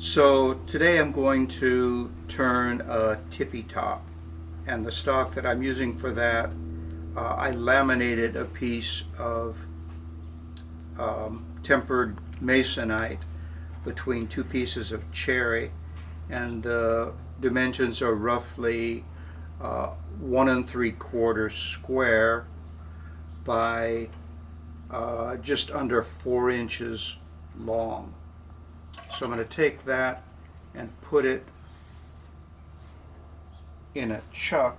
So today I'm going to turn a tippy top, and the stock that I'm using for that, I laminated a piece of tempered masonite between two pieces of cherry, and the dimensions are roughly 1 3/4 square by just under 4 inches long. So I'm going to take that and put it in a chuck.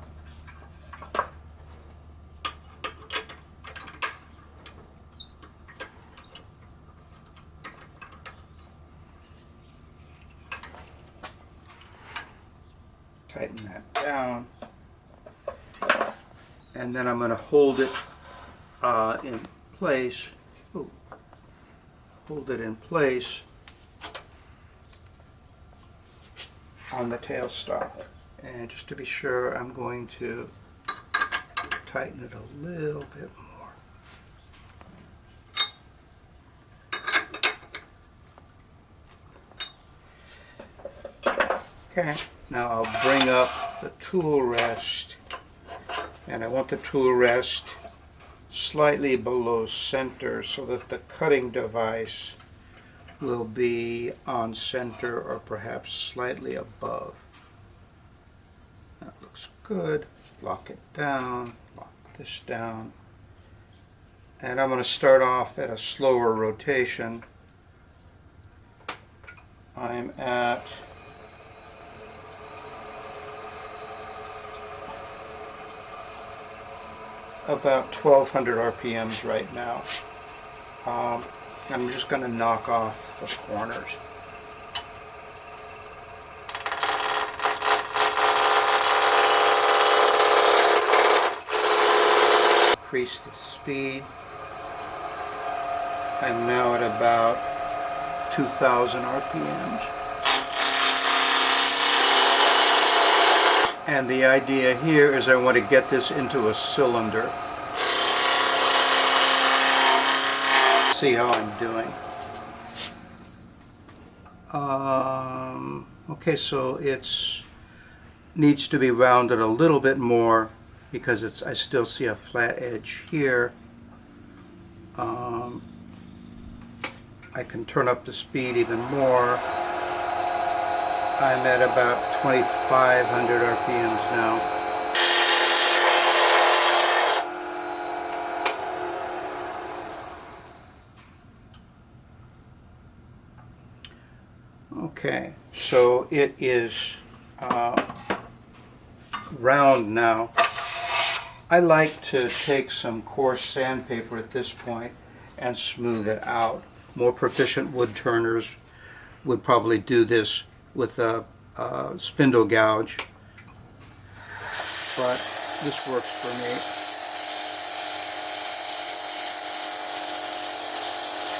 Tighten that down. And then I'm going to hold it in place. Ooh. Hold it in place on the tailstock. And just to be sure, I'm going to tighten it a little bit more. Okay, now I'll bring up the tool rest, and I want the tool rest slightly below center so that the cutting device will be on center or perhaps slightly above. That looks good. Lock it down, lock this down. And I'm going to start off at a slower rotation. I'm at about 1200 RPMs right now. I'm just going to knock off the corners. Increase the speed. I'm now at about 2000 RPMs. And the idea here is I want to get this into a cylinder. See how I'm doing. Okay, so it's needs to be rounded a little bit more because I still see a flat edge here. I can turn up the speed even more. I'm at about 2500 RPMs now. Okay, so it is round now. I like to take some coarse sandpaper at this point and smooth it out. More proficient wood turners would probably do this with a spindle gouge, but this works for me.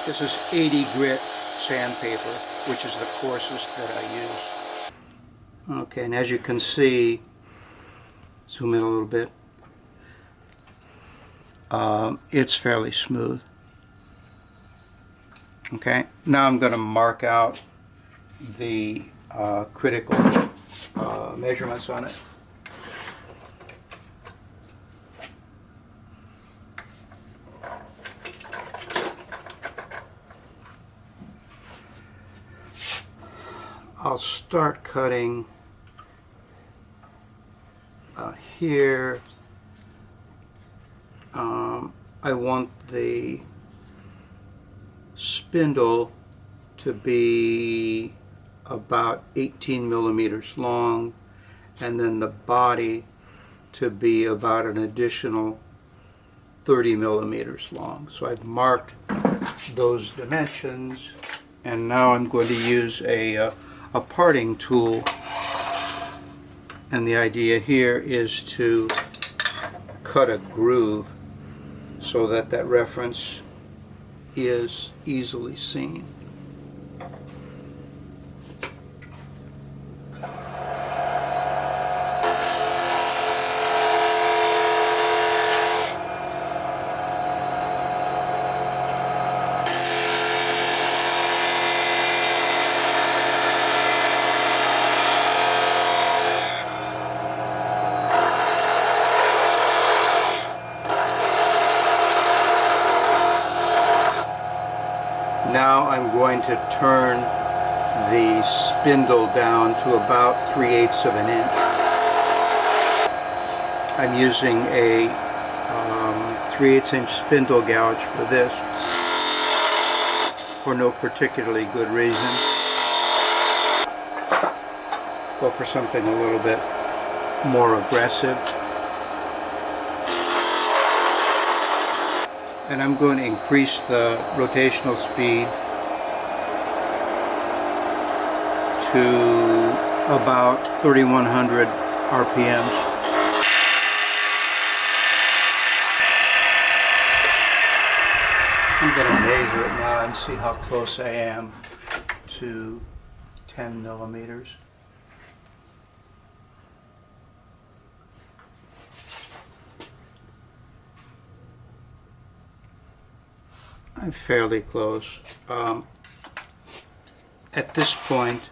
This is 80 grit sandpaper, which is the coarsest that I use. Okay, and as you can see, zoom in a little bit, it's fairly smooth. Okay, now I'm going to mark out the critical measurements on it. I'll start cutting here. I want the spindle to be about 18 millimeters long, and then the body to be about an additional 30 millimeters long. So I've marked those dimensions, and now I'm going to use a parting tool, and the idea here is to cut a groove so that that reference is easily seen. Now I'm going to turn the spindle down to about 3/8 of an inch. I'm using a 3/8 inch spindle gouge for this, for no particularly good reason. Go for something a little bit more aggressive. And I'm going to increase the rotational speed to about 3,100 RPMs. I'm going to measure it now and see how close I am to 10 millimeters. I'm fairly close. At this point,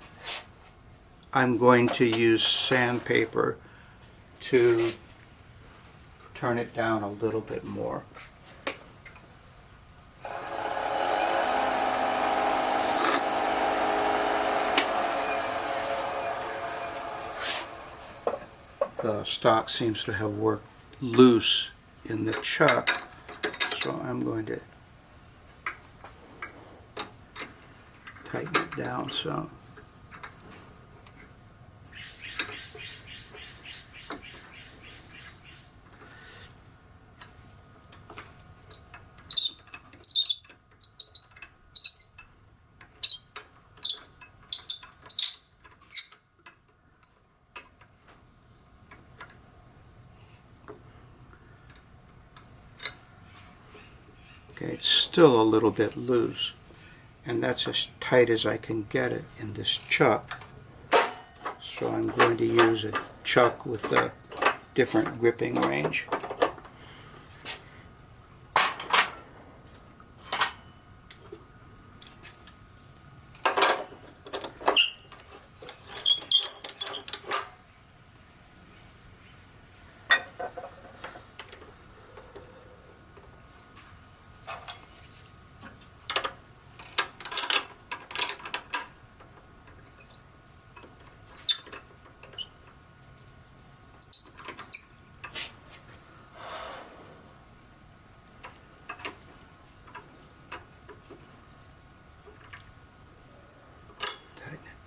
I'm going to use sandpaper to turn it down a little bit more. The stock seems to have worked loose in the chuck, so I'm going to tighten it down some. Okay, it's still a little bit loose, and that's as tight as I can get it in this chuck. So I'm going to use a chuck with a different gripping range.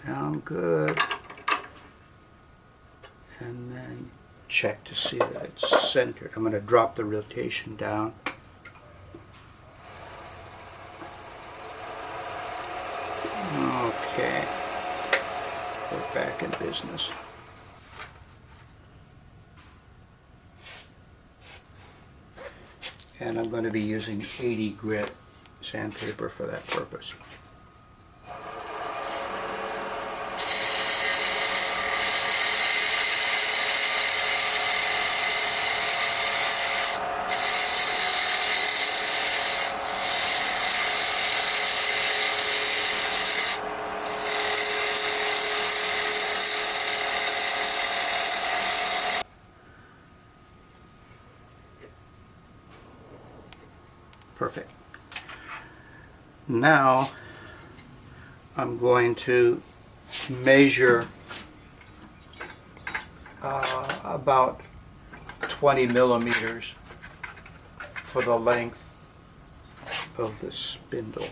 Down good, and then check to see that it's centered. I'm going to drop the rotation down. Okay, we're back in business. And I'm going to be using 80 grit sandpaper for that purpose. Perfect. Now I'm going to measure about 20 millimeters for the length of the spindle.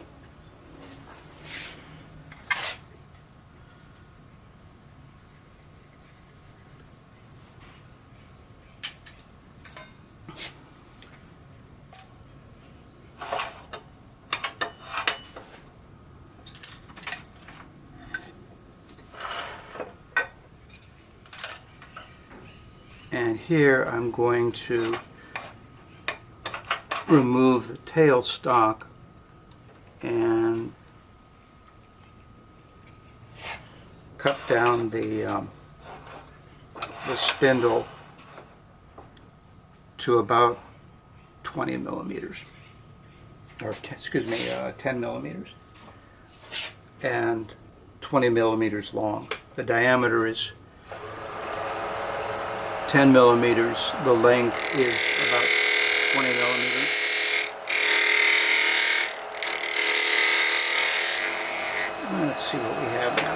And here I'm going to remove the tailstock and cut down the spindle to about 20 millimeters, or 10 millimeters, and 20 millimeters long. The diameter is 10 millimeters. The length is about 20 millimeters. see what we have now.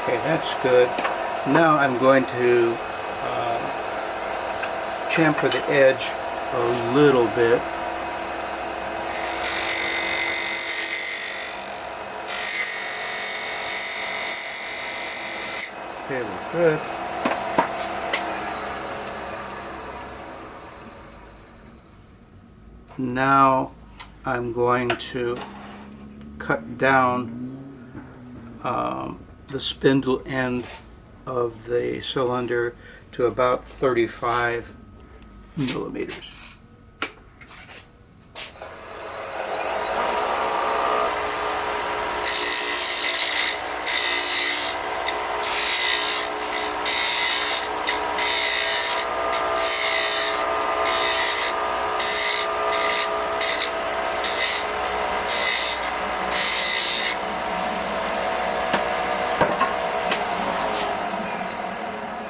Okay, that's good. Now I'm going to chamfer the edge a little bit. Okay, we're good. Now I'm going to cut down the spindle end of the cylinder to about 35 millimeters.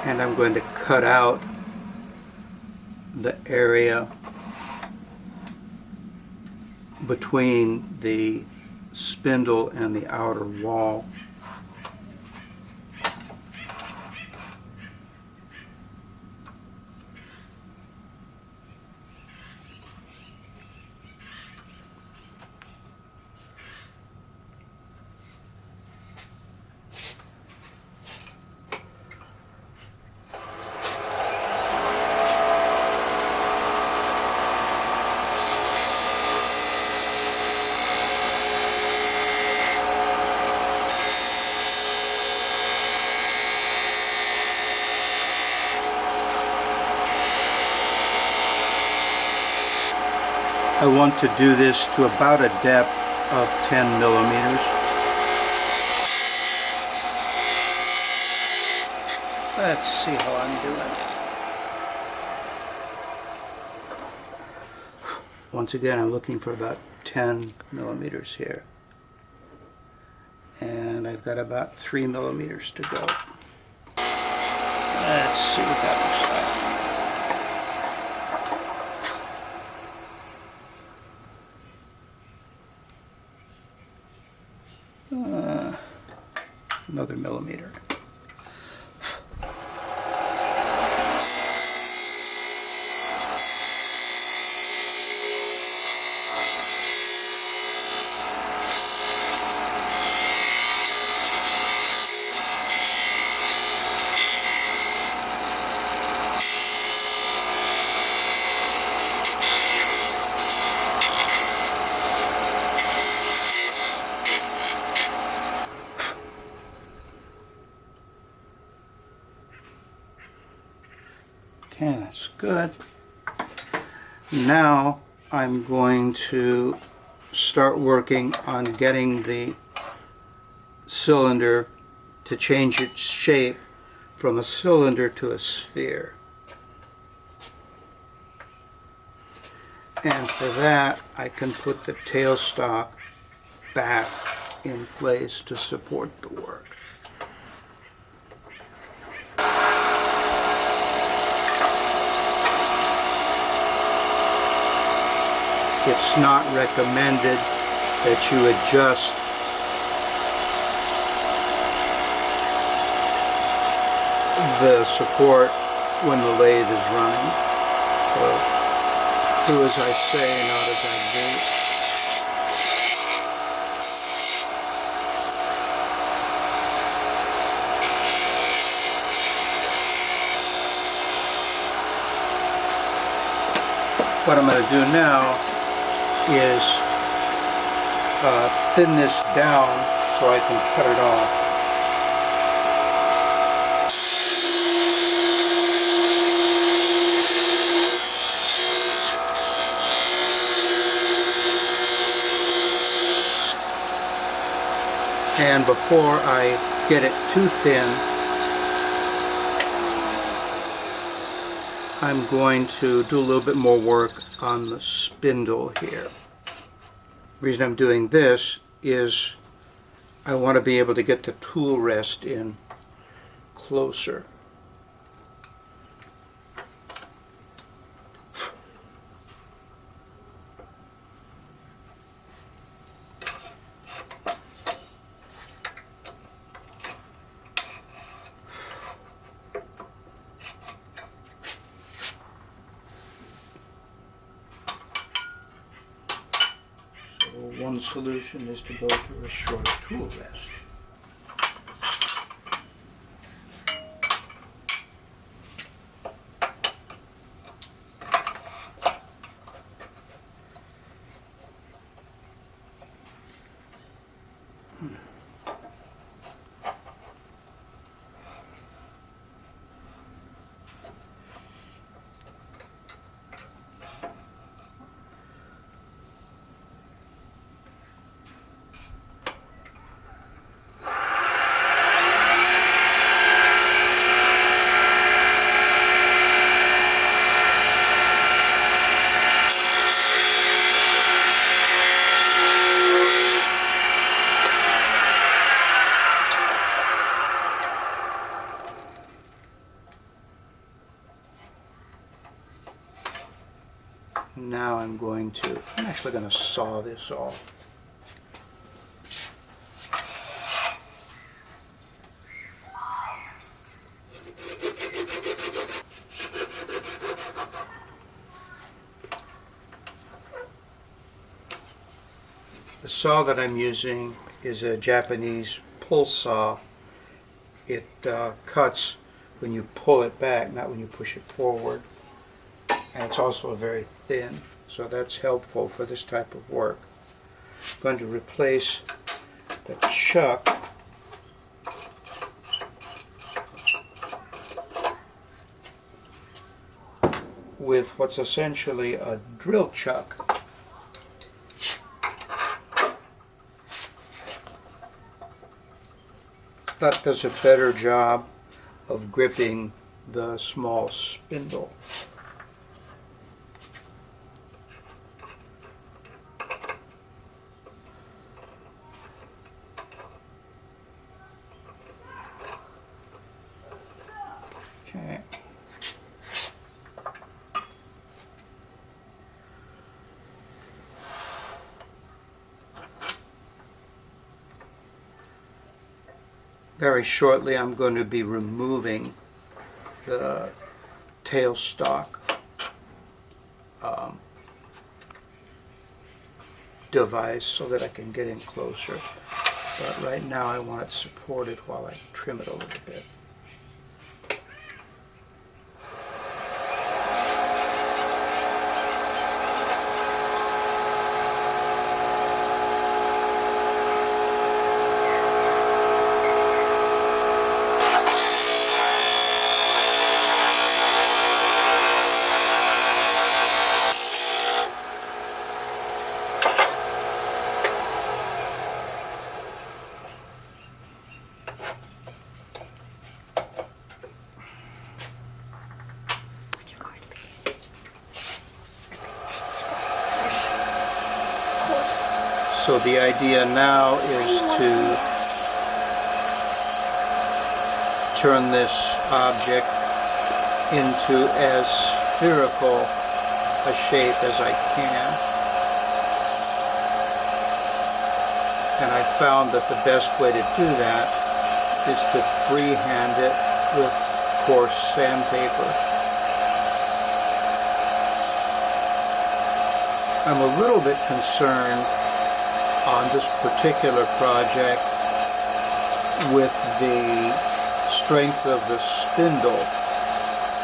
And I'm going to cut out the area between the spindle and the outer wall. I want to do this to about a depth of 10 millimeters. Let's see how I'm doing. Once again, I'm looking for about 10 millimeters here. And I've got about 3 millimeters to go. Let's see what that looks like. Another millimeter. Okay, that's good. Now I'm going to start working on getting the cylinder to change its shape from a cylinder to a sphere. And for that, I can put the tailstock back in place to support the work. It's not recommended that you adjust the support when the lathe is running. So, do as I say, not as I do. What I'm going to do now is thin this down so I can cut it off. And before I get it too thin, I'm going to do a little bit more work on the spindle here. The reason I'm doing this is I want to be able to get the tool rest in closer. One solution is to go to a shorter tool rest. Now I'm actually going to saw this off. The saw that I'm using is a Japanese pull saw. It cuts when you pull it back, not when you push it forward. And it's also very thin, so that's helpful for this type of work. I'm going to replace the chuck with what's essentially a drill chuck. That does a better job of gripping the small spindle. Okay. Very shortly I'm going to be removing the tailstock device so that I can get in closer. But right now I want it supported while I trim it a little bit. So the idea now is to turn this object into as spherical a shape as I can. And I found that the best way to do that is to freehand it with coarse sandpaper. I'm a little bit concerned on this particular project with the strength of the spindle,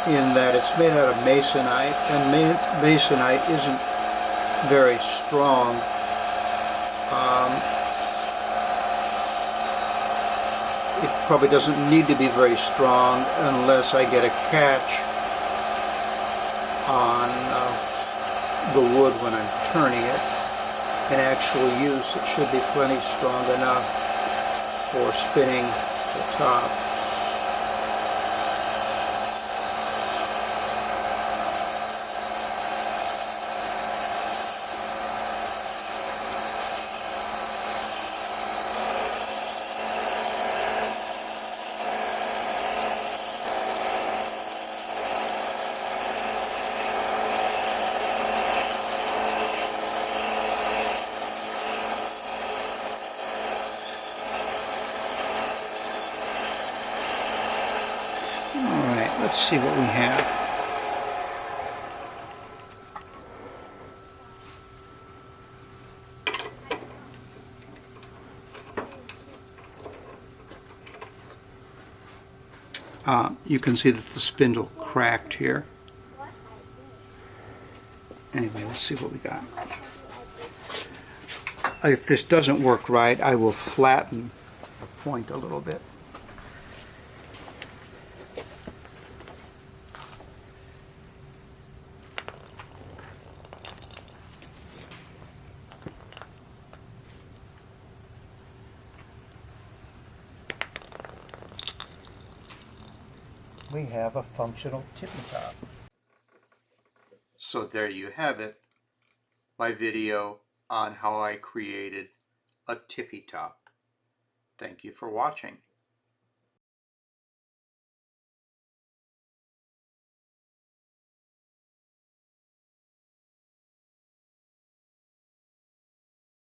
in that it's made out of masonite, and masonite isn't very strong. It probably doesn't need to be very strong unless I get a catch on the wood when I'm turning it. In actual use, it should be plenty strong enough. for spinning the top. Alright, let's see what we have. You can see that the spindle cracked here. Anyway, let's see what we got. If this doesn't work right, I will flatten the point a little bit. We have a functional tippy top. So there you have it, my video on how I created a tippy top. Thank you for watching.